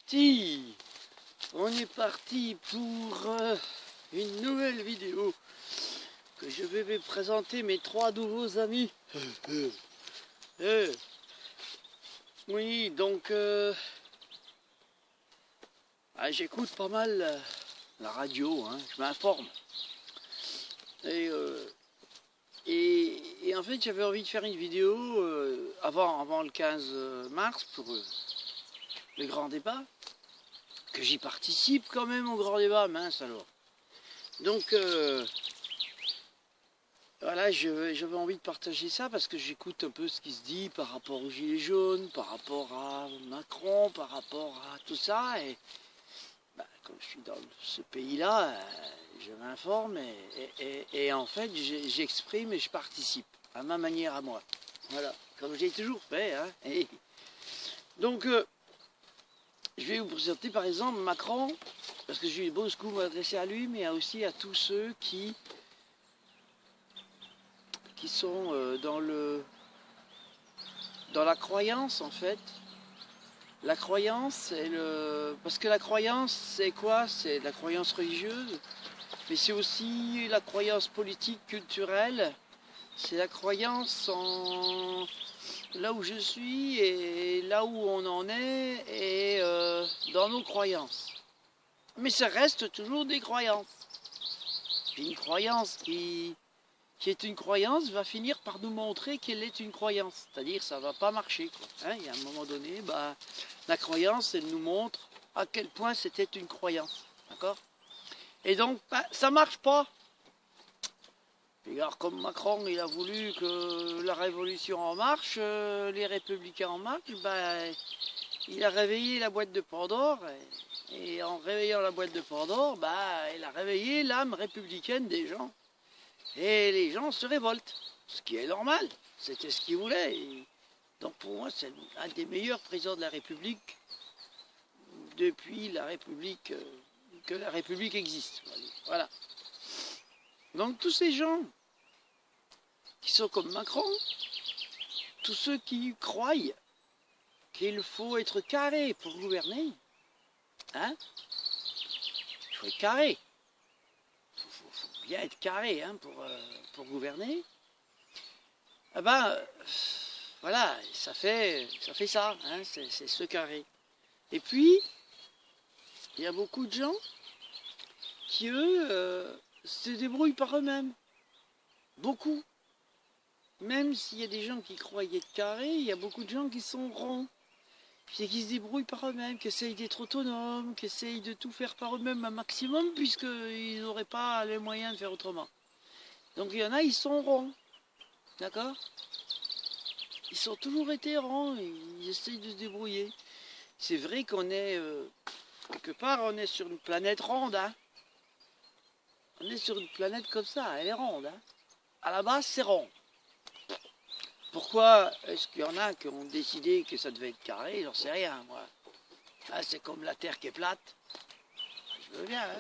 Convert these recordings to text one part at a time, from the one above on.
parti. On est parti pour une nouvelle vidéo que je vais vous présenter mes 3 nouveaux amis. Oui, donc j'écoute pas mal la radio, hein, je m'informe. Et en fait, j'avais envie de faire une vidéo avant le 15 mars pour le grand débat, que j'y participe quand même au grand débat, mince alors. Donc voilà, j'avais envie de partager ça parce que j'écoute un peu ce qui se dit par rapport aux Gilets jaunes, par rapport à Macron, par rapport à tout ça. Et comme je suis dans ce pays-là, je m'informe et en fait j'exprime et je participe à ma manière à moi. Voilà, comme j'ai toujours fait. Hein. Donc je vais vous présenter par exemple Macron, parce que je vais beaucoup m'adresser à lui, mais aussi à tous ceux qui sont dans la croyance en fait. La croyance, parce que la croyance c'est quoi? C'est la croyance religieuse, mais c'est aussi la croyance politique, culturelle, c'est la croyance en là où je suis et là où on en est et dans nos croyances. Mais ça reste toujours des croyances. Une croyance qui est une croyance va finir par nous montrer qu'elle est une croyance. C'est-à-dire ça ne va pas marcher. Hein, il y a un moment donné, la croyance, elle nous montre à quel point c'était une croyance. D'accord? Et donc, ça ne marche pas. Regarde, comme Macron, il a voulu que la révolution en marche, les républicains en marche, il a réveillé la boîte de Pandore. Et en réveillant la boîte de Pandore, il a réveillé l'âme républicaine des gens. Et les gens se révoltent, ce qui est normal, c'était ce qu'ils voulaient. Et donc pour moi, c'est un des meilleurs présidents de la République depuis la République, que la République existe. Voilà. Donc tous ces gens qui sont comme Macron, tous ceux qui croient qu'il faut être carré pour gouverner, hein, il faut être carré. Faut bien être carré hein, pour gouverner. Voilà, ça fait ça, hein, c'est ce carré. Et puis, il y a beaucoup de gens qui, eux, se débrouillent par eux-mêmes. Beaucoup. Même s'il y a des gens qui croient être carrés, il y a beaucoup de gens qui sont ronds. Puis qui se débrouillent par eux-mêmes, qui essayent d'être autonomes, qui essayent de tout faire par eux-mêmes un maximum, puisqu'ils n'auraient pas les moyens de faire autrement. Donc il y en a, ils sont ronds. D'accord? Ils ont toujours été ronds, ils essayent de se débrouiller. C'est vrai qu'on est, quelque part, on est sur une planète ronde. Hein. On est sur une planète comme ça, elle est ronde. Hein. À la base, c'est rond. Pourquoi est-ce qu'il y en a qui ont décidé que ça devait être carré? J'en sais rien, moi. Ah, c'est comme la Terre qui est plate. Je veux bien, hein.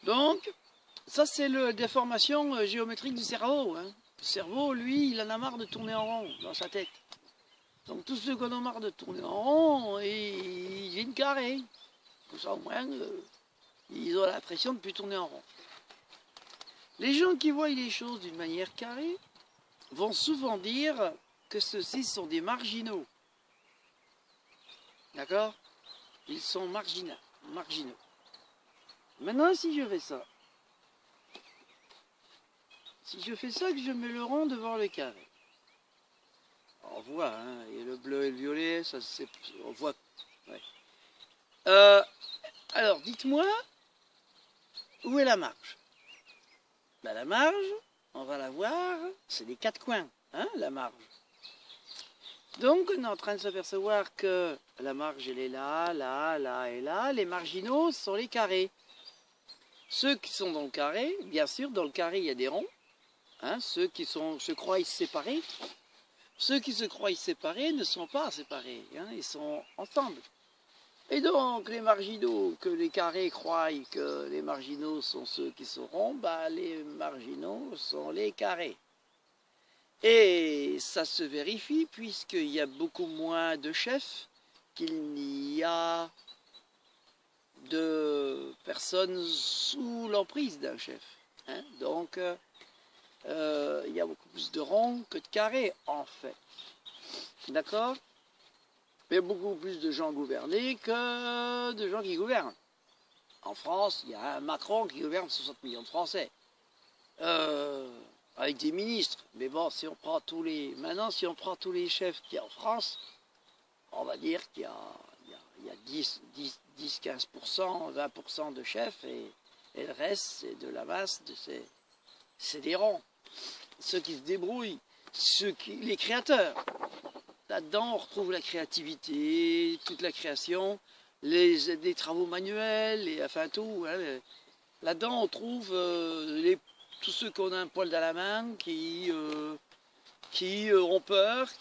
Donc, ça c'est la déformation géométrique du cerveau. Hein. Le cerveau, lui, il en a marre de tourner en rond dans sa tête. Donc tous ceux qui en ont marre de tourner en rond, ils viennent carré. Comme ça au moins, ils ont l'impression de ne plus tourner en rond. Les gens qui voient les choses d'une manière carrée vont souvent dire que ceux-ci sont des marginaux. D'accord? Ils sont marginaux. Maintenant, si je fais ça, que je mets le rond devant le carré, on voit, hein, il y a le bleu et le violet, ça c'est, on voit. Ouais. Alors, dites-moi, où est la marge? La marge, on va la voir, c'est les 4 coins, hein, la marge. Donc, on est en train de s'apercevoir que la marge, elle est là, là, là et là. Les marginaux sont les carrés. Ceux qui sont dans le carré, bien sûr, dans le carré, il y a des ronds. Hein, ceux qui se croient séparés. Ceux qui se croient séparés ne sont pas séparés, hein, ils sont ensemble. Et donc, les marginaux, que les carrés croient que les marginaux sont ceux qui sont ronds, les marginaux sont les carrés. Et ça se vérifie puisqu'il y a beaucoup moins de chefs qu'il n'y a de personnes sous l'emprise d'un chef. Hein. Donc, il y a beaucoup plus de ronds que de carrés, en fait. D'accord? Il y a beaucoup plus de gens gouvernés que de gens qui gouvernent. En France, il y a un Macron qui gouverne 60 millions de Français. Avec des ministres. Mais bon, si on prend tous les... Maintenant, si on prend tous les chefs qu'il y a en France, on va dire qu'il y a 10, 15%, 20% de chefs et le reste, c'est de la masse, c'est des ronds. Ceux qui se débrouillent, les créateurs. Là-dedans, on retrouve la créativité, toute la création, des travaux manuels, et enfin tout. Hein. Là-dedans, on trouve tous ceux qui ont un poil dans la main, qui ont peur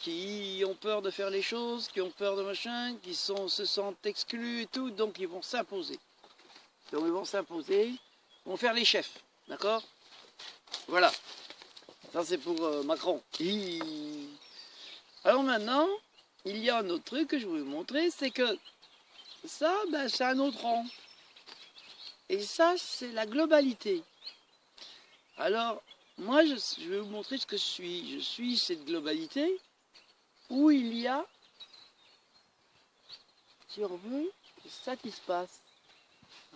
de faire les choses, qui ont peur de machin, se sentent exclus et tout, donc ils vont s'imposer. Donc ils vont s'imposer, ils vont faire les chefs, d'accord? Voilà, ça c'est pour Macron. Alors maintenant, il y a un autre truc que je vais vous montrer, c'est que ça, ben, c'est un autre rang. Et ça, c'est la globalité. Alors, moi, je vais vous montrer ce que je suis. Je suis cette globalité où il y a, si on veut, c'est ça qui se passe.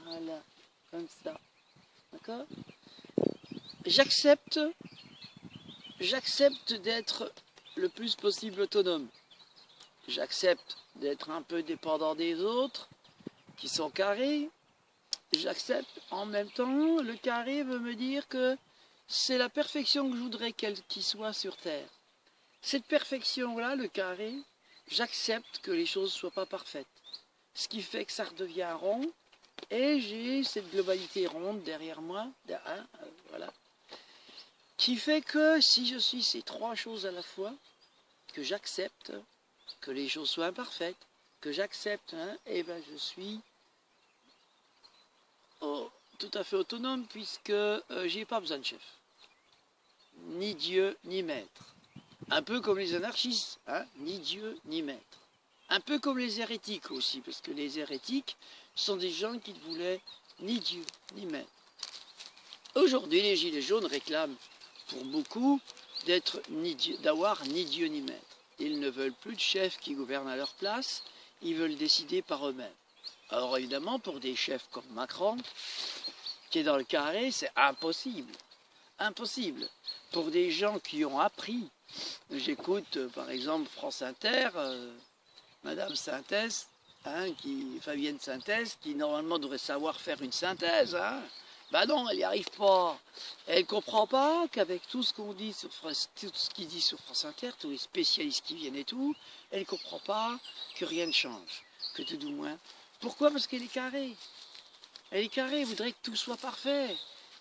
Voilà, comme ça. D'accord? J'accepte d'être le plus possible autonome. J'accepte d'être un peu dépendant des autres, qui sont carrés. J'accepte en même temps, le carré veut me dire que c'est la perfection que je voudrais qu'il soit sur Terre. Cette perfection-là, le carré, j'accepte que les choses ne soient pas parfaites. Ce qui fait que ça redevient rond, et j'ai cette globalité ronde derrière moi, voilà, qui fait que si je suis ces trois choses à la fois, que j'accepte que les choses soient imparfaites, que j'accepte, et ben je suis tout à fait autonome puisque j'ai pas besoin de chef. Ni Dieu, ni maître. Un peu comme les anarchistes, ni Dieu, ni maître. Un peu comme les hérétiques aussi, parce que les hérétiques sont des gens qui ne voulaient ni Dieu, ni maître. Aujourd'hui, les Gilets jaunes réclament pour beaucoup d'avoir ni Dieu, ni maître. Ils ne veulent plus de chefs qui gouvernent à leur place, ils veulent décider par eux-mêmes. Alors évidemment, pour des chefs comme Macron, qui est dans le carré, c'est impossible. Impossible. Pour des gens qui ont appris, j'écoute par exemple France Inter, Madame Synthèse, Fabienne Synthèse, qui normalement devrait savoir faire une synthèse. Ben non, elle n'y arrive pas. Elle ne comprend pas qu'avec tout ce qu'on dit sur tout ce qu'il dit sur France Inter, tous les spécialistes qui viennent et tout, elle ne comprend pas que rien ne change, que tout du moins. Pourquoi? Parce qu'elle est carrée. Elle est carrée, elle voudrait que tout soit parfait.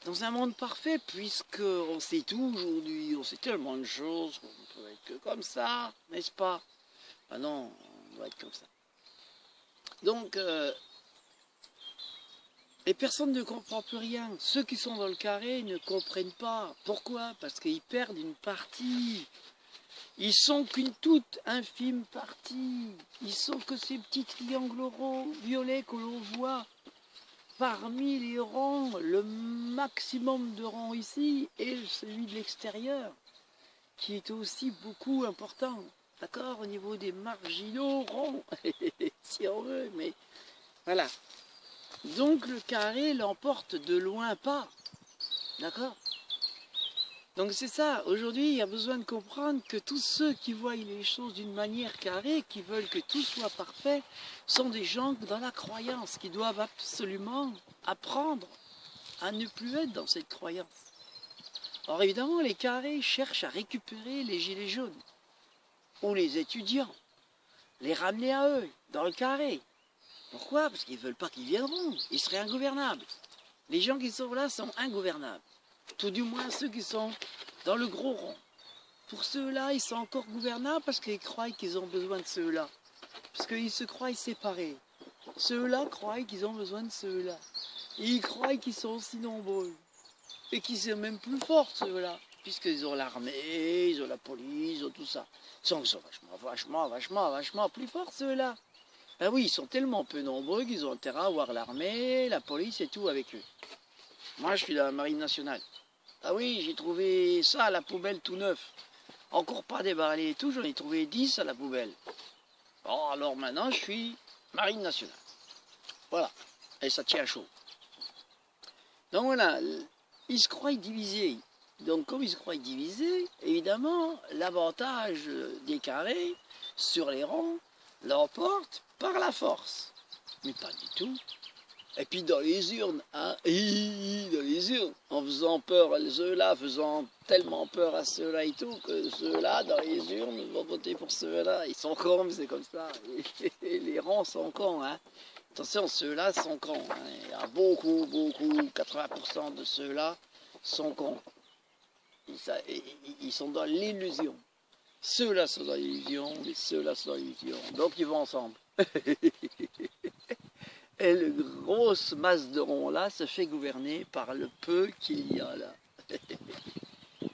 Dans un monde parfait, puisqu'on sait tout aujourd'hui, on sait tellement de choses, on peut être que comme ça, n'est-ce pas? Ben non, on doit être comme ça. Donc, et personne ne comprend plus rien. Ceux qui sont dans le carré ne comprennent pas. Pourquoi? Parce qu'ils perdent une partie. Ils sont qu'une toute infime partie. Ils sont que ces petits triangles violets que l'on voit parmi les rangs. Le maximum de rangs ici est celui de l'extérieur, qui est aussi beaucoup important. D'accord? Au niveau des marginaux ronds, si on veut, mais voilà. Donc le carré l'emporte de loin pas. D'accord? Donc c'est ça, aujourd'hui il y a besoin de comprendre que tous ceux qui voient les choses d'une manière carrée, qui veulent que tout soit parfait, sont des gens dans la croyance, qui doivent absolument apprendre à ne plus être dans cette croyance. Alors évidemment les carrés cherchent à récupérer les gilets jaunes, ou les étudiants, les ramener à eux, dans le carré. Pourquoi? Parce qu'ils ne veulent pas qu'ils viendront. Ils seraient ingouvernables. Les gens qui sont là sont ingouvernables. Tout du moins ceux qui sont dans le gros rond. Pour ceux-là, ils sont encore gouvernables parce qu'ils croient qu'ils ont besoin de ceux-là. Parce qu'ils se croient séparés. Ceux-là croient qu'ils ont besoin de ceux-là. Et ils croient qu'ils sont aussi nombreux. Et qu'ils sont même plus forts, ceux-là. puisqu'ils ont l'armée, ils ont la police, ils ont tout ça. Ils sont vachement plus forts ceux-là. Ben oui, ils sont tellement peu nombreux qu'ils ont intérêt à avoir l'armée, la police et tout avec eux. Moi, je suis dans la marine nationale. Ah oui, j'ai trouvé ça à la poubelle tout neuf. Encore pas déballé et tout, j'en ai trouvé 10 à la poubelle. Bon, alors maintenant, je suis marine nationale. Voilà. Et ça tient chaud. Donc voilà, ils se croient divisés. Donc comme ils se croient divisés, évidemment, l'avantage des carrés sur les rangs l'emporte par la force. Mais pas du tout. Et puis dans les urnes, hein, dans les urnes, en faisant peur, ceux-là faisant tellement peur à ceux-là et tout, que ceux-là, dans les urnes, vont voter pour ceux-là. Ils sont cons, mais c'est comme ça. Et les rangs sont cons, hein. Attention, ceux-là sont cons. Hein. Il y a beaucoup, 80% de ceux-là sont cons. Ils sont dans l'illusion. Ceux-là sont dans l'illusion, et ceux-là sont dans l'illusion. Donc ils vont ensemble. Et le grosse masse de ronds là se fait gouverner par le peu qu'il y a là.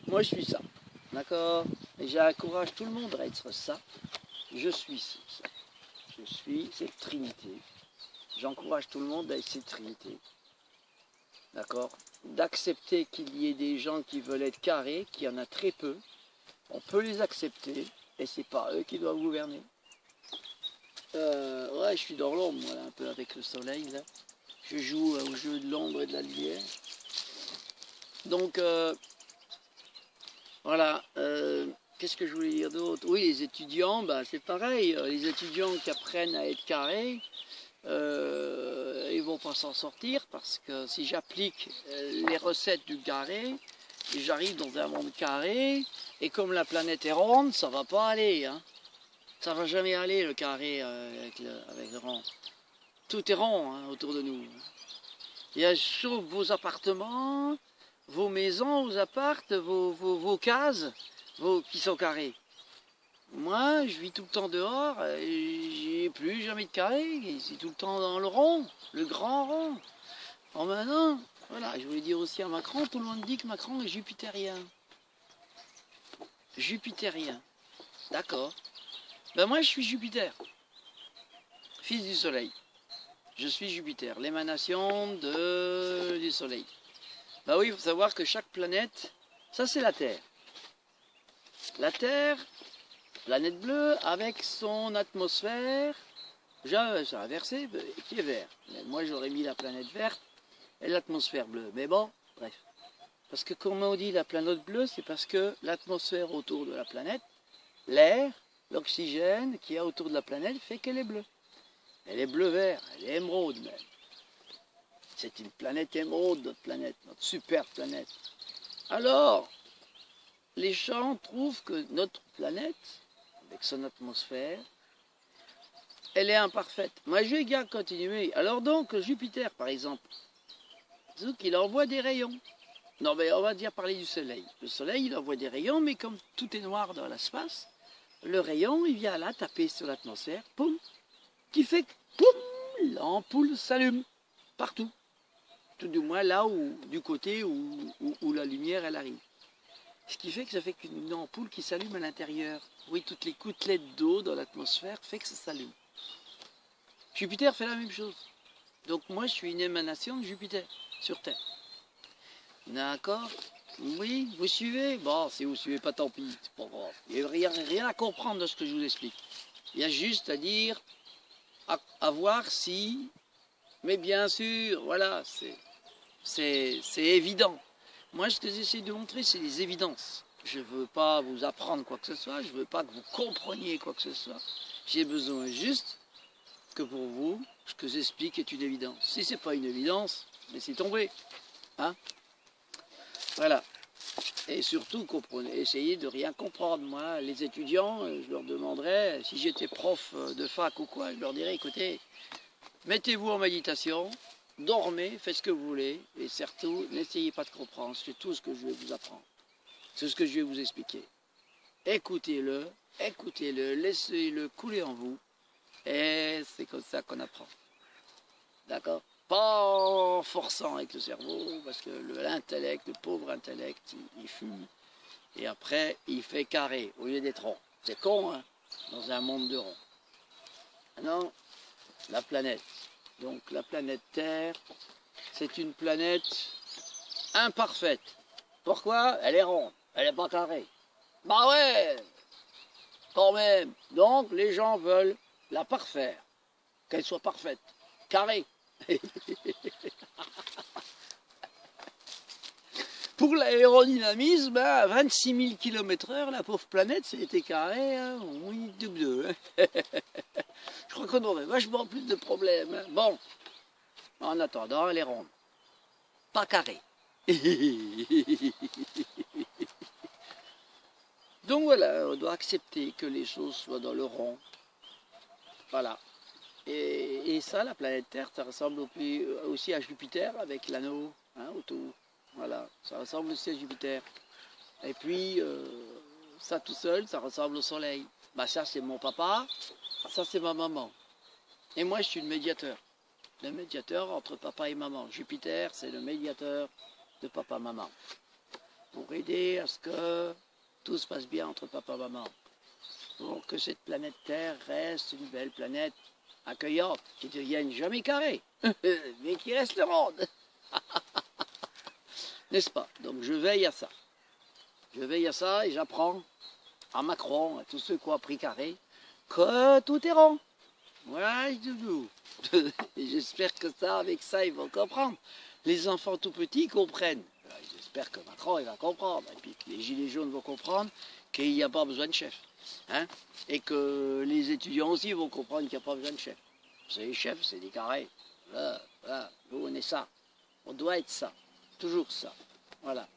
Moi je suis ça, d'accord? Et j'encourage tout le monde à être ça. Je suis ça. Je suis cette trinité. J'encourage tout le monde à être cette trinité. D'accord? D'accepter qu'il y ait des gens qui veulent être carrés, qu'il y en a très peu. On peut les accepter et c'est pas eux qui doivent gouverner. Ouais, je suis dans l'ombre, voilà, un peu avec le soleil, là. Je joue au jeu de l'ombre et de la lumière. Donc, voilà. Qu'est-ce que je voulais dire d'autre? Oui, les étudiants, bah, c'est pareil. Les étudiants qui apprennent à être carrés, ils vont pas s'en sortir parce que si j'applique les recettes du carré, j'arrive dans un monde carré, et comme la planète est ronde, ça va pas aller, hein. Ça va jamais aller le carré avec le rond. Tout est rond hein, autour de nous. Il y a sauf vos appartements, vos maisons, vos appartes, vos cases qui sont carrés. Moi, je vis tout le temps dehors, j'ai plus jamais de carré, c'est tout le temps dans le rond, le grand rond. Alors maintenant, voilà, je voulais dire aussi à Macron, tout le monde dit que Macron est jupitérien. Jupitérien, d'accord. Ben moi je suis Jupiter, fils du soleil. Je suis Jupiter, l'émanation du soleil. Ben oui, il faut savoir que chaque planète, ça c'est la Terre. La Terre, planète bleue, avec son atmosphère, c'est inversé, qui est vert. Mais moi j'aurais mis la planète verte et l'atmosphère bleue. Mais bon, bref. Parce que comme on dit la planète bleue, c'est parce que l'atmosphère autour de la planète, l'air, l'oxygène qu'il y a autour de la planète fait qu'elle est bleue. Elle est bleu-vert, elle est émeraude même. C'est une planète émeraude, notre planète, notre super planète. Alors, les gens trouvent que notre planète, avec son atmosphère, elle est imparfaite. Moi, je vais bien continuer. Alors donc, Jupiter, par exemple, il envoie des rayons. Non, mais on va dire parler du Soleil. Le Soleil, il envoie des rayons, mais comme tout est noir dans l'espace, le rayon, il vient là taper sur l'atmosphère, poum, qui fait que, poum, l'ampoule s'allume partout. Tout du moins là où, du côté où la lumière, elle arrive. Ce qui fait que ça fait qu'une ampoule qui s'allume à l'intérieur. Oui, toutes les gouttelettes d'eau dans l'atmosphère fait que ça s'allume. Jupiter fait la même chose. Donc moi, je suis une émanation de Jupiter sur Terre. D'accord? Oui, vous suivez? Bon, si vous ne suivez pas, tant pis, c'est pas grave. Il n'y a rien à comprendre de ce que je vous explique. Il y a juste à dire, à voir si... Mais bien sûr, voilà, c'est évident. Moi, ce que j'essaie de montrer, c'est les évidences. Je ne veux pas vous apprendre quoi que ce soit, je ne veux pas que vous compreniez quoi que ce soit. J'ai besoin juste que pour vous, ce que j'explique est une évidence. Si ce n'est pas une évidence, laissez tomber. Hein? Voilà. Et surtout, essayez de rien comprendre. Moi, les étudiants, je leur demanderais, si j'étais prof de fac ou quoi, je leur dirais, écoutez, mettez-vous en méditation, dormez, faites ce que vous voulez, et surtout, n'essayez pas de comprendre. C'est tout ce que je vais vous apprendre. C'est ce que je vais vous expliquer. Écoutez-le, laissez-le couler en vous, et c'est comme ça qu'on apprend. D'accord? Pas en forçant avec le cerveau, parce que l'intellect, le pauvre intellect, il fume. Et après, il fait carré au lieu d'être rond. C'est con, hein, dans un monde de rond. Non, la planète. Donc la planète Terre, c'est une planète imparfaite. Pourquoi? Elle est ronde, elle n'est pas carrée. Bah ouais, quand même. Donc les gens veulent la parfaire, qu'elle soit parfaite, carrée. Pour l'aérodynamisme, à 26 000 km/h, la pauvre planète, c'était carré, hein, oui, deux. Hein. Je crois qu'on aurait vachement plus de problèmes. Hein. Bon, en attendant, elle est ronde, pas carrée. Donc voilà, on doit accepter que les choses soient dans le rond. Voilà. Et ça, la planète Terre, ça ressemble aussi à Jupiter avec l'anneau, hein, autour. Voilà, ça ressemble aussi à Jupiter. Et puis, ça tout seul, ça ressemble au Soleil. Bah ça, c'est mon papa, ça, c'est ma maman. Et moi, je suis le médiateur. Le médiateur entre papa et maman. Jupiter, c'est le médiateur de papa-maman. Pour aider à ce que tout se passe bien entre papa et maman. Pour que cette planète Terre reste une belle planète accueillante, qui ne devienne jamais carrée, mais qui reste ronde. N'est-ce pas? Donc je veille à ça. Je veille à ça et j'apprends à Macron, à tous ceux qui ont appris carré, que tout est rond. Voilà, j'espère que ça, avec ça, ils vont comprendre. Les enfants tout petits comprennent. J'espère que Macron, il va comprendre. Et puis que les gilets jaunes vont comprendre qu'il n'y a pas besoin de chef. Hein? Et que les étudiants aussi vont comprendre qu'il n'y a pas besoin de chef. C'est les chefs, c'est des carrés. Voilà, voilà. Nous, on est ça. On doit être ça. Toujours ça. Voilà.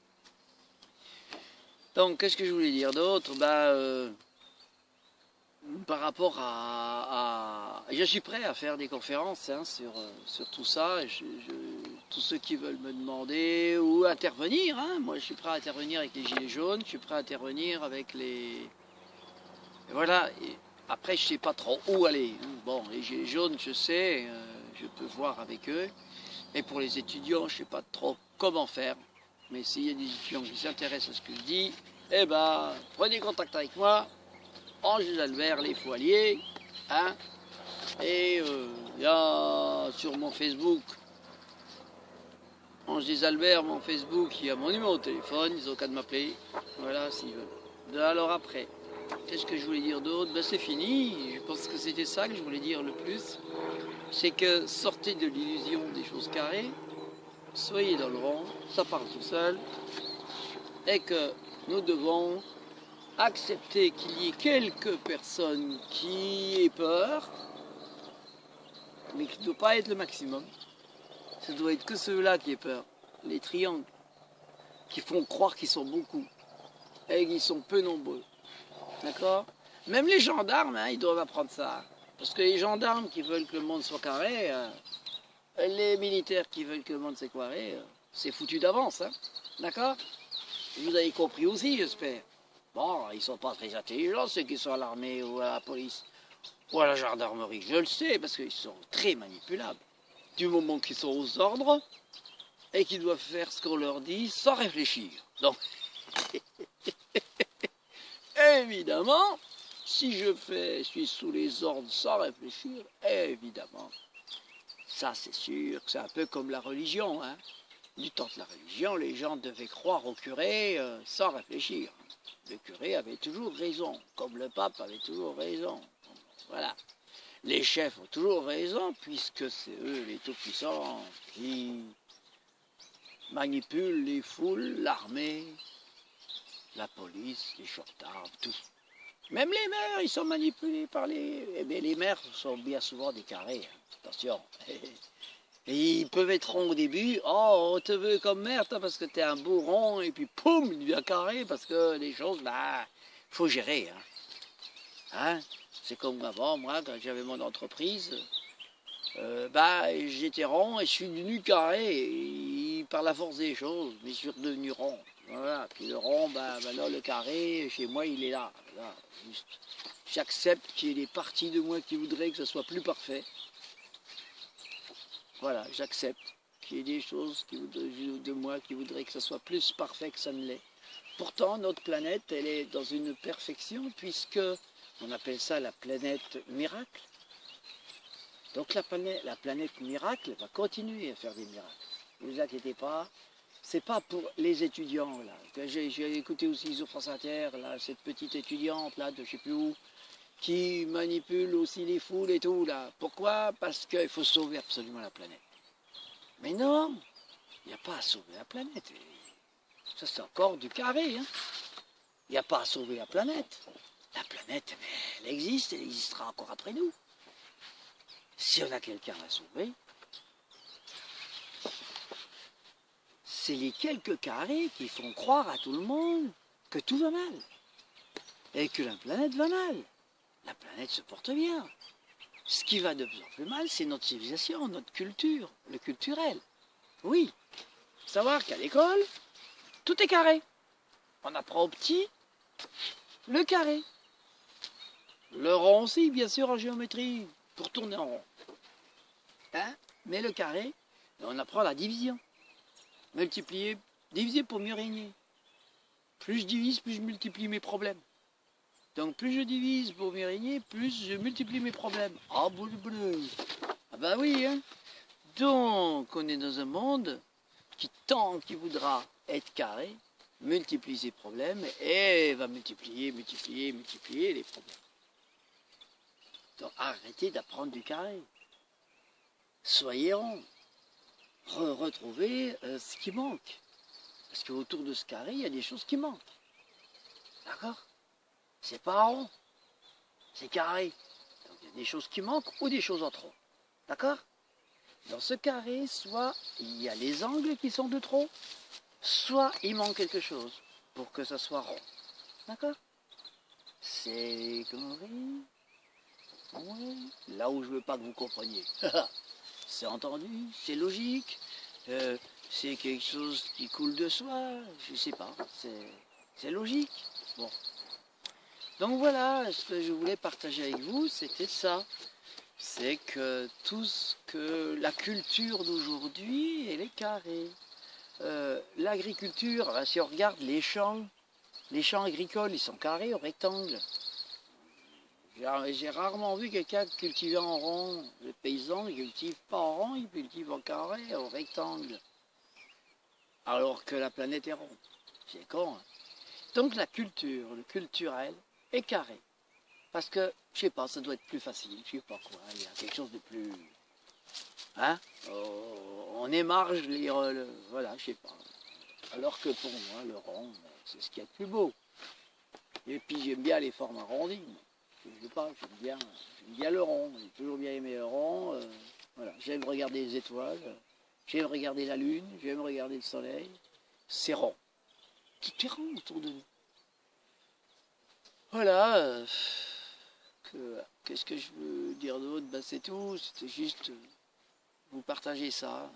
Donc, qu'est-ce que je voulais dire d'autre? Par rapport à... Je suis prêt à faire des conférences hein, sur tout ça. Tous ceux qui veulent me demander ou intervenir, hein, moi je suis prêt à intervenir avec les gilets jaunes, je suis prêt à intervenir avec les... Et voilà. Et après, je ne sais pas trop où aller. Bon, les gilets jaunes, je sais, je peux voir avec eux. Et pour les étudiants, je ne sais pas trop comment faire. Mais s'il y a des étudiants qui s'intéressent à ce que je dis, eh ben, prenez contact avec moi. Ange Albert, les Foiliers, hein, et il y a sur mon Facebook, Ange Albert, mon Facebook, il y a mon numéro de téléphone, ils ont qu'à de m'appeler, voilà, s'ils veulent. Alors après, qu'est-ce que je voulais dire d'autre? Ben c'est fini, je pense que c'était ça que je voulais dire le plus, c'est que sortez de l'illusion des choses carrées, soyez dans le rond, ça part tout seul, et que nous devons accepter qu'il y ait quelques personnes qui aient peur, mais qui ne doit pas être le maximum. Ça doit être que ceux-là qui aient peur. Les triangles, qui font croire qu'ils sont beaucoup, et qu'ils sont peu nombreux. D'accord? Même les gendarmes, hein, ils doivent apprendre ça. Parce que les gendarmes qui veulent que le monde soit carré, les militaires qui veulent que le monde soit carré, c'est foutu d'avance. Hein. D'accord? Vous avez compris aussi, j'espère. Bon, ils ne sont pas très intelligents, ceux qui sont à l'armée ou à la police ou à la gendarmerie. Je le sais, parce qu'ils sont très manipulables. Du moment qu'ils sont aux ordres et qu'ils doivent faire ce qu'on leur dit sans réfléchir. Donc, évidemment, si je suis sous les ordres sans réfléchir, évidemment, ça c'est sûr, c'est un peu comme la religion. Hein. Du temps de la religion, les gens devaient croire au curé sans réfléchir. Le curé avait toujours raison, comme le pape avait toujours raison. Voilà. Les chefs ont toujours raison, puisque c'est eux, les tout-puissants, qui manipulent les foules, l'armée, la police, les gendarmes, tout. Même les maires, ils sont manipulés par les... Eh bien, les maires sont bien souvent des carrés, hein. Attention. Et ils peuvent être ronds au début. Oh, on te veut comme maire, toi, parce que t'es un beau rond, et puis poum, il devient carré, parce que les choses, bah, faut gérer. Hein. C'est comme avant, moi, quand j'avais mon entreprise, j'étais rond et je suis devenu carré. Et par la force des choses, mais je suis redevenu rond. Voilà. Puis le rond, là, le carré, chez moi, il est là. Voilà. Juste, j'accepte qu'il y ait des parties de moi qui voudraient que ce soit plus parfait. Voilà, j'accepte qu'il y ait des choses de moi qui voudraient que ce soit plus parfait que ça ne l'est. Pourtant, notre planète, elle est dans une perfection, puisque on appelle ça la planète miracle. Donc la planète miracle va continuer à faire des miracles. Ne vous inquiétez pas. C'est pas pour les étudiants, là. J'ai écouté aussi sur France Inter, là, cette petite étudiante, là, de je sais plus où, qui manipule aussi les foules et tout, là. Pourquoi? Parce qu'il faut sauver absolument la planète. Mais non, il n'y a pas à sauver la planète. Ça, c'est encore du carré, hein. Il n'y a pas à sauver la planète. La planète, elle existe, elle existera encore après nous. Si on a quelqu'un à sauver, c'est les quelques carrés qui font croire à tout le monde que tout va mal. Et que la planète va mal. La planète se porte bien. Ce qui va de plus en plus mal, c'est notre civilisation, notre culture, le culturel. Oui, faut savoir qu'à l'école, tout est carré. On apprend au petit le carré. Le rond aussi, bien sûr, en géométrie, pour tourner en rond. Hein? Mais le carré, on apprend la division. Multiplier, diviser pour mieux régner. Plus je divise, plus je multiplie mes problèmes. Donc plus je divise pour mieux régner, plus je multiplie mes problèmes. Ah, bleu. Ah bah oui, hein. Donc on est dans un monde qui, tant qu'il voudra être carré, multiplie ses problèmes et va multiplier les problèmes. Donc arrêtez d'apprendre du carré. Soyez rond. Retrouvez ce qui manque. Parce qu'autour de ce carré, il y a des choses qui manquent. D'accord? C'est pas rond, c'est carré. Donc il y a des choses qui manquent ou des choses en trop. D'accord? Dans ce carré, soit il y a les angles qui sont de trop, soit il manque quelque chose pour que ça soit rond. D'accord? C'est compris? Oui. Là où je veux pas que vous compreniez. C'est entendu, c'est logique, c'est quelque chose qui coule de soi, je sais pas, c'est logique. Bon. Donc voilà, ce que je voulais partager avec vous, c'était ça. C'est que tout ce que la culture d'aujourd'hui, elle est carrée. L'agriculture, si on regarde les champs agricoles, ils sont carrés au rectangle. J'ai rarement vu quelqu'un cultiver en rond. Les paysans, ils ne cultivent pas en rond, ils cultivent en carré, au rectangle. Alors que la planète est ronde. C'est con, hein. Donc la culture, le culturel, est carré. Parce que, je sais pas, ça doit être plus facile, je sais pas quoi. Il y a quelque chose de plus... Hein? On émarge les... voilà, je sais pas. Alors que pour moi, le rond, c'est ce qu'il y a de plus beau. Et puis j'aime bien les formes arrondies. Je sais pas, j'aime bien le rond, j'ai toujours bien aimé le rond. Voilà. J'aime regarder les étoiles, j'aime regarder la lune, j'aime regarder le soleil. C'est rond. Tout est rond autour de nous. Voilà. Qu'est-ce que je veux dire d'autre? Ben, c'est tout, c'était juste vous partager ça.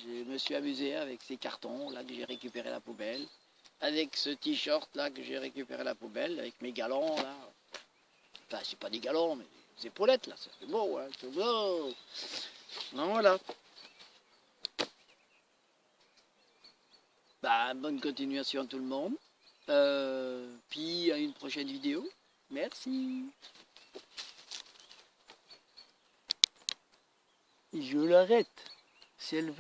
Je me suis amusé avec ces cartons là que j'ai récupéré à la poubelle, avec ce t-shirt là que j'ai récupéré à la poubelle, avec mes galons là. Enfin, c'est pas des galons, mais des épaulettes, là, ça fait beau, hein, c'est beau. Donc voilà. Bah, bonne continuation à tout le monde. Puis à une prochaine vidéo. Merci. Je l'arrête, si elle veut.